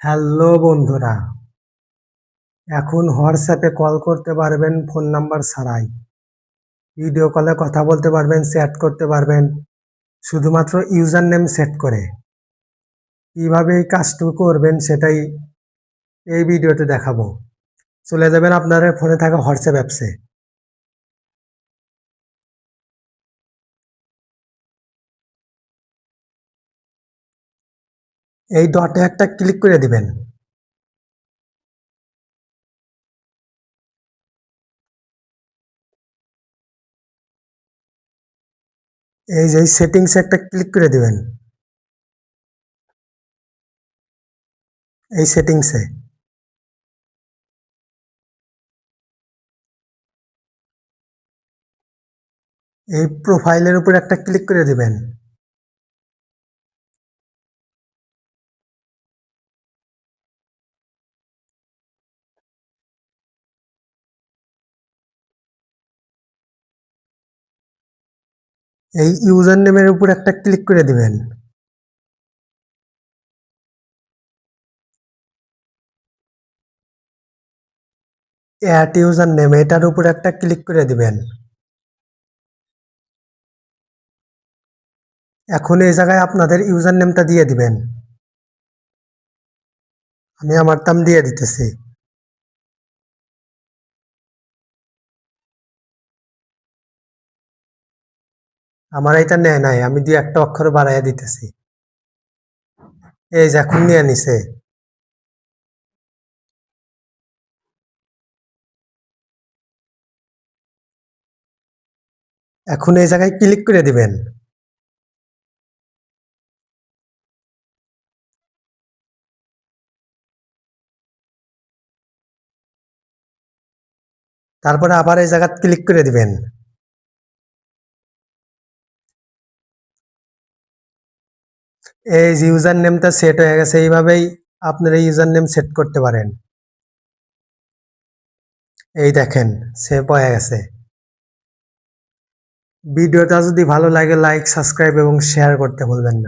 Hello বন্ধুরা, এখন হোয়াটসঅ্যাপে কল করতে পারবেন ফোন নাম্বার ছাড়াই। ভিডিও কলে কথা বলতে পারবেন, চ্যাট করতে পারবেন শুধুমাত্র ইউজার নেম সেট করে। কিভাবে এই কাজটুকু করবেন সেটাই এই ভিডিওতে দেখাবো। চলে যাবেন আপনার ফোনে থাকা হোয়াটসঅ্যাপ অ্যাপসে। এই ডটে একটা ক্লিক করে দিবেন। এই যে সেটিংসে একটা ক্লিক করে দিবেন। এই সেটিংসে এই প্রোফাইলের উপর একটা ক্লিক করে দিবেন। এই ইউজার নেমের উপর একটা ক্লিক করে দিবেন। অ্যাড ইউজার নেম এটার উপর একটা ক্লিক করে দিবেন। এখন এই জায়গায় আপনাদের ইউজার নেমটা দিয়ে দিবেন। আমি আমার নাম দিয়ে দিতেছি। আমার এটা নেয় নাই, আমি দিয়ে একটা অক্ষর বাড়াইয়া দিতেছি। এই যে এখন নিয়ে নিছে। এখন এই জায়গায় ক্লিক করে দিবেন। তারপরে আবার এই জায়গায় ক্লিক করে দিবেন। এই যে ইউজার নেমটা সেট হয়ে গেছে, এইভাবেই আপনারা ইউজার নেম সেট করতে পারেন। এই দেখেন, সেভ হয়ে গেছে। ভিডিওটা যদি ভালো লাগে লাইক, সাবস্ক্রাইব এবং শেয়ার করতে ভুলবেন না।